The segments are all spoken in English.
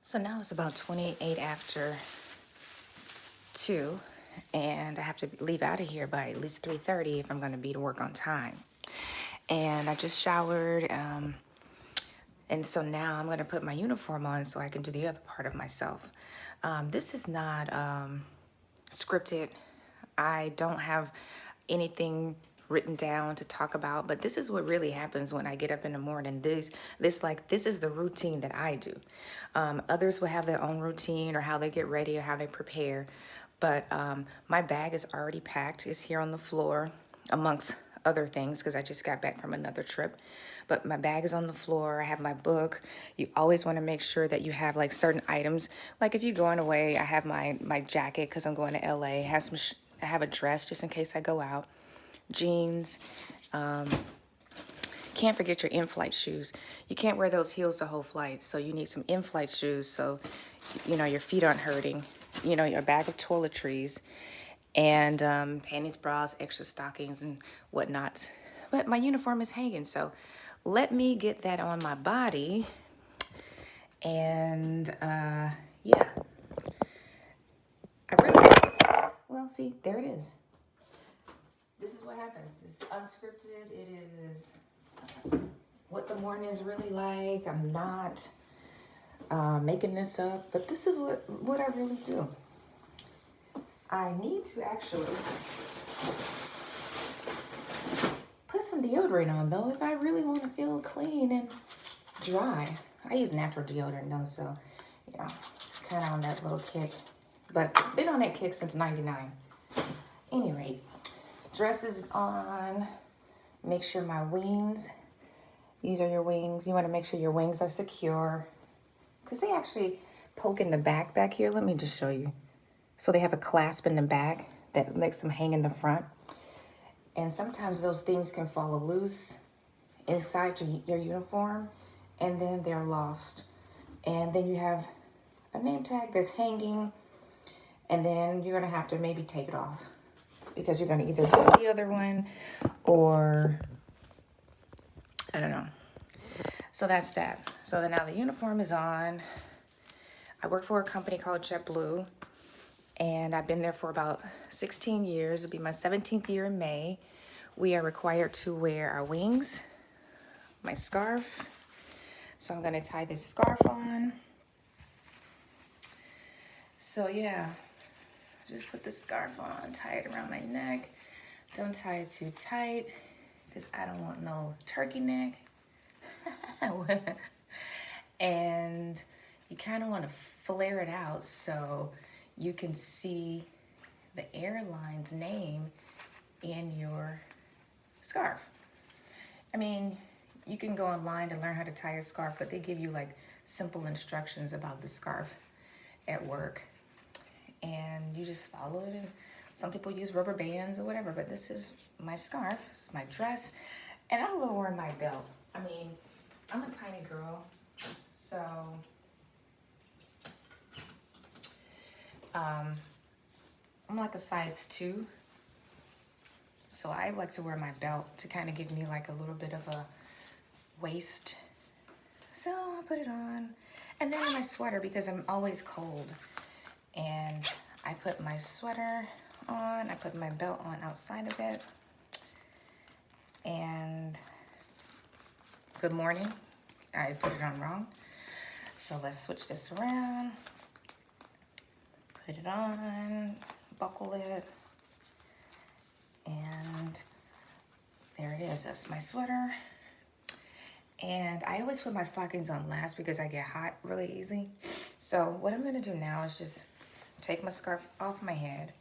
So now it's about 28 after 2, and I have to leave out of here by at least 3:30 if I'm going to be to work on time. And I just showered, and so now I'm going to put my uniform on so I can do the other part of myself. This is not scripted. I don't have anything written down to talk about, but this is what really happens when I get up in the morning. This is the routine that I do. Others will have their own routine or how they get ready or how they prepare, but my bag is already packed. It's here on the floor amongst other things because I just got back from another trip. But my bag is on the floor. I have my book. You always want to make sure that you have like certain items. Like if you're going away, I have my jacket because I'm going to LA. I have a dress just in case I go out. Jeans. Can't forget your in-flight shoes. You can't wear those heels the whole flight, so you need some in-flight shoes so your feet aren't hurting. Your bag of toiletries and panties, bras, extra stockings, and whatnot. But my uniform is hanging, so let me get that on my body. And yeah, well, see, there it is. This is what happens. It's unscripted. It is what the morning is really like. I'm not making this up, but this is what I really do. I need to actually put some deodorant on, though, if I really want to feel clean and dry. I use natural deodorant, though, so, kind of on that little kick. But been on that kick since 99. Any rate, dress is on. Make sure my wings, these are your wings. You want to make sure your wings are secure because they actually poke in the back here. Let me just show you. So they have a clasp in the back that makes them hang in the front. And sometimes those things can fall loose inside your uniform, and then they're lost. And then you have a name tag that's hanging, and then you're going to have to maybe take it off because you're going to either use the other one or I don't know. So that's that. So then now the uniform is on. I work for a company called JetBlue, and I've been there for about 16 years. It'll be my 17th year in May. We are required to wear our wings, my scarf. So I'm going to tie this scarf on. So yeah, just put the scarf on, tie it around my neck. Don't tie it too tight because I don't want no turkey neck. And you kind of want to flare it out so you can see the airline's name in your scarf. I mean, you can go online to learn how to tie a scarf, but they give you like simple instructions about the scarf at work. And you just follow it. And some people use rubber bands or whatever, but this is my scarf, this is my dress, and I'm lowering my belt. I mean, I'm a tiny girl, so I'm like a size 2. So I like to wear my belt to kind of give me like a little bit of a waist. So I put it on. And then my sweater because I'm always cold. And I put my sweater on. I put my belt on outside of it. And good morning. I put it on wrong. So let's switch this around. Put it on. Buckle it. And there it is. That's my sweater. And I always put my stockings on last because I get hot really easy. So what I'm going to do now is just take my scarf off my head.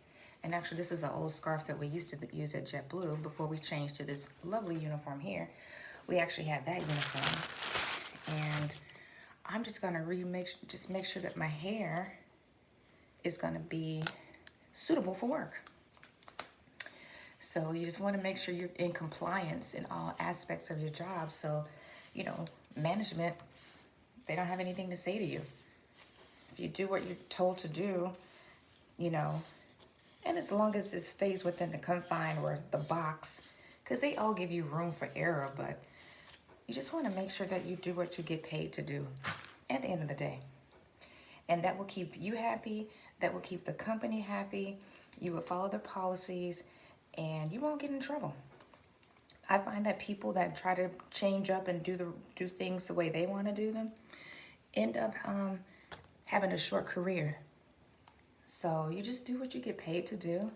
And actually, this is an old scarf that we used to use at JetBlue before we changed to this lovely uniform here. We actually had that uniform. And I'm just going to make sure that my hair is going to be suitable for work. So you just want to make sure you're in compliance in all aspects of your job. So, management, they don't have anything to say to you. If you do what you're told to do, and as long as it stays within the confine or the box, because they all give you room for error, but you just want to make sure that you do what you get paid to do at the end of the day. And that will keep you happy. That will keep the company happy. You will follow their policies and you won't get in trouble. I find that people that try to change up and do things the way they want to do them end up having a short career. So you just do what you get paid to do,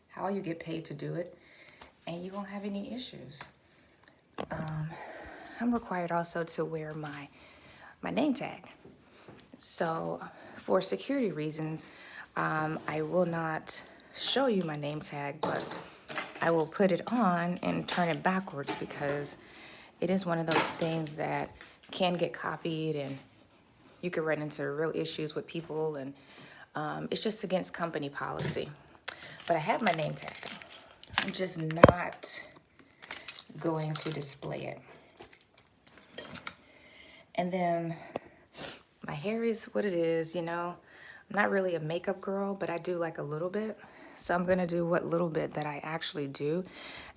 how you get paid to do it, and you won't have any issues. I'm required also to wear my name tag. So for security reasons, I will not show you my name tag, but I will put it on and turn it backwards because it is one of those things that can get copied and you could run into real issues with people, and it's just against company policy. But I have my name tag. I'm just not going to display it. And then my hair is what it is, you know. I'm not really a makeup girl, but I do like a little bit. So I'm gonna do what little bit that I actually do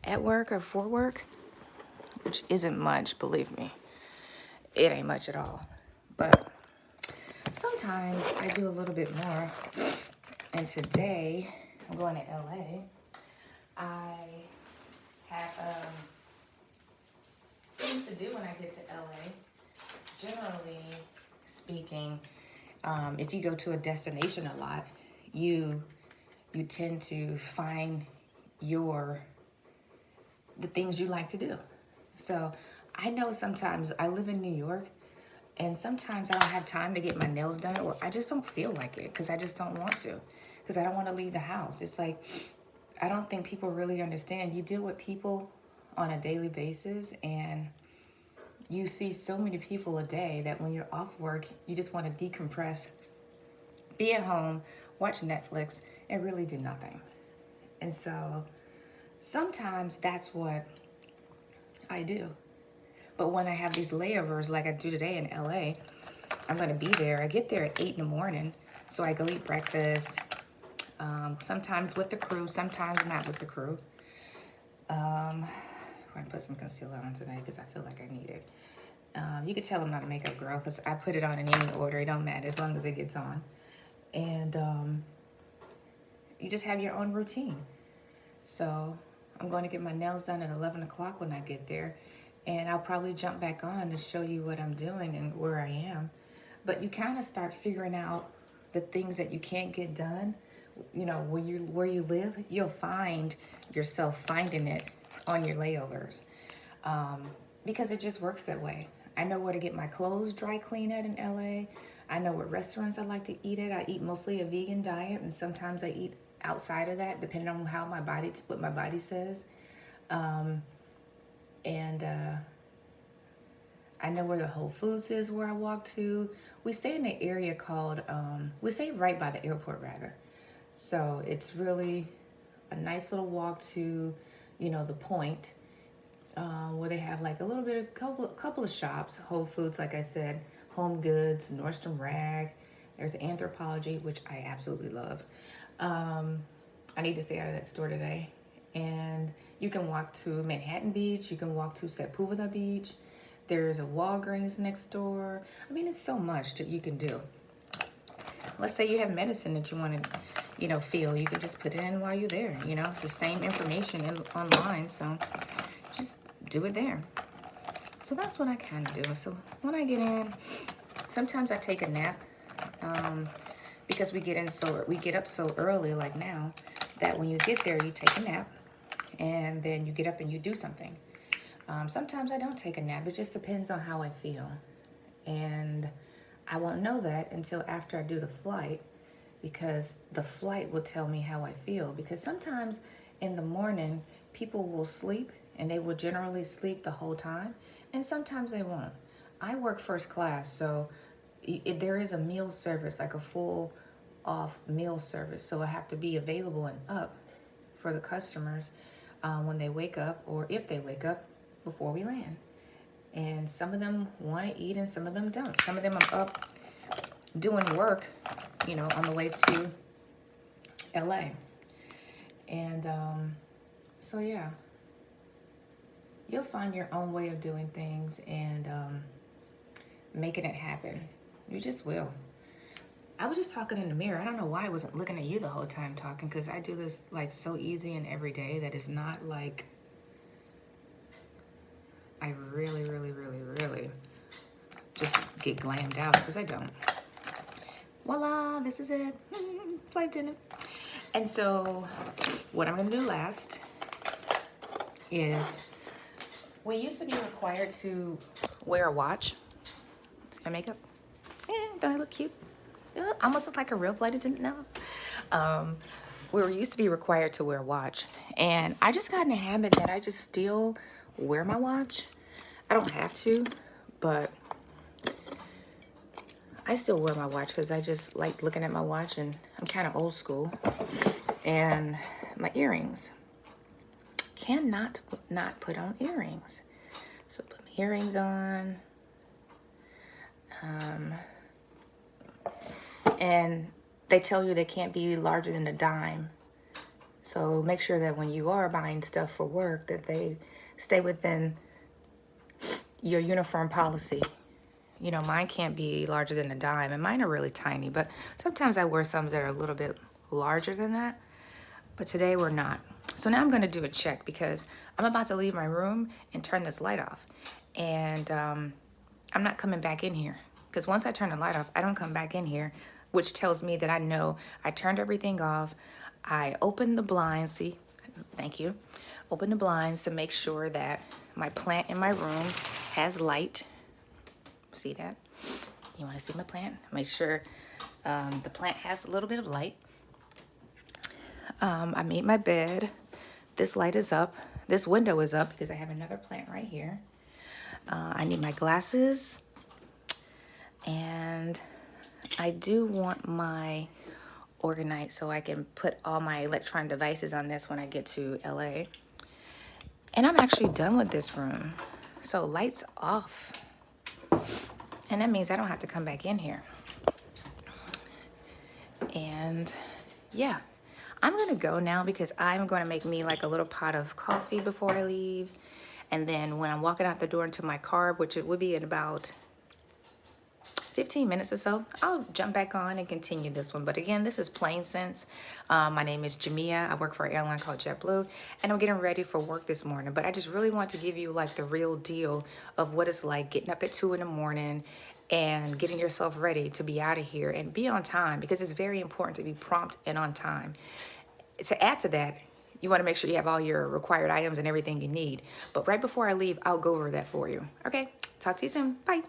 at work or for work, which isn't much, believe me. It ain't much at all. But sometimes I do a little bit more. And today, I'm going to LA. I have things to do when I get to LA. Generally speaking, if you go to a destination a lot, you tend to find the things you like to do. So I know sometimes I live in New York, and sometimes I don't have time to get my nails done, or I just don't feel like it because I just don't want to, because I don't want to leave the house. It's like, I don't think people really understand. You deal with people on a daily basis, and you see so many people a day that when you're off work, you just want to decompress, be at home, watch Netflix, and really do nothing. And so sometimes that's what I do. But when I have these layovers like I do today in LA, I'm going to be there. I get there at 8 in the morning, so I go eat breakfast, sometimes with the crew, sometimes not with the crew. I'm going to put some concealer on today because I feel like I need it. You could tell I'm not a makeup girl because I put it on in any order. It don't matter as long as it gets on. And you just have your own routine. So I'm going to get my nails done at 11 o'clock when I get there. And I'll probably jump back on to show you what I'm doing and where I am. But you kind of start figuring out the things that you can't get done. You know, where you live, you'll find yourself finding it on your layovers. Because it just works that way. I know where to get my clothes dry clean at in LA. I know what restaurants I like to eat at. I eat mostly a vegan diet, and sometimes I eat outside of that, depending on what my body says. I know where the Whole Foods is where I walk to. We stay in an area called, we stay right by the airport rather. So it's really a nice little walk to, you know, the Point, where they have like a couple of shops, Whole Foods, like I said, Home Goods, Nordstrom Rag. There's Anthropologie, which I absolutely love. I need to stay out of that store today. And you can walk to Manhattan Beach. You can walk to Sepulveda Beach. There's a Walgreens next door. I mean, it's so much that you can do. Let's say you have medicine that you want to, you know, feel. You can just put it in while you're there. You know, it's the same information online. So just do it there. So that's what I kind of do. So when I get in, sometimes I take a nap because we get up so early, like now, that when you get there, you take a nap, and then you get up and you do something. Sometimes I don't take a nap. It just depends on how I feel, and I won't know that until after I do the flight, because the flight will tell me how I feel. Because sometimes in the morning, people will sleep, and they will generally sleep the whole time, and sometimes they won't. I work first class, so there is a meal service, like a full off meal service. So I have to be available and up for the customers when they wake up, or if they wake up before we land. And some of them want to eat and some of them don't. Some of them are up doing work, you know, on the way to LA. And so yeah, you'll find your own way of doing things and making it happen. You just will. I was just talking in the mirror. I don't know why I wasn't looking at you the whole time talking, because I do this like so easy and every day that it's not like I really, really, really, really just get glammed out, because I don't. Voila, this is it. Flight attendant. And so what I'm gonna do last is, we used to be required to wear a watch. See my makeup? Don't I look cute? Almost look like a real flight attendant now. We were used to be required to wear a watch, and I just got in a habit that I just still wear my watch. I don't have to, but I still wear my watch because I just like looking at my watch, and I'm kind of old school. And my earrings. Cannot not put on earrings. So put my earrings on. And they tell you they can't be larger than a dime. So make sure that when you are buying stuff for work, that they stay within your uniform policy. You know, mine can't be larger than a dime, and mine are really tiny, but sometimes I wear some that are a little bit larger than that, but today we're not. So now I'm gonna do a check, because I'm about to leave my room and turn this light off. And I'm not coming back in here, because once I turn the light off, I don't come back in here, which tells me that I know I turned everything off. I opened the blinds, see, thank you. Open the blinds to make sure that my plant in my room has light. See that? You wanna see my plant? Make sure the plant has a little bit of light. I made my bed. This light is up. This window is up because I have another plant right here. I need my glasses. And I do want my organite so I can put all my electronic devices on this when I get to LA. And I'm actually done with this room. So lights off. And that means I don't have to come back in here. And yeah, I'm gonna go now, because I'm gonna make me like a little pot of coffee before I leave. And then when I'm walking out the door into my car, which it would be in about 15 minutes or so, I'll jump back on and continue this one. But again, this is Plain Sense. My name is Jamia. I work for an airline called JetBlue, and I'm getting ready for work this morning. But I just really want to give you like the real deal of what it's like getting up at 2 in the morning and getting yourself ready to be out of here and be on time, because it's very important to be prompt and on time. To add to that, you want to make sure you have all your required items and everything you need. But right before I leave, I'll go over that for you. Okay, talk to you soon. Bye.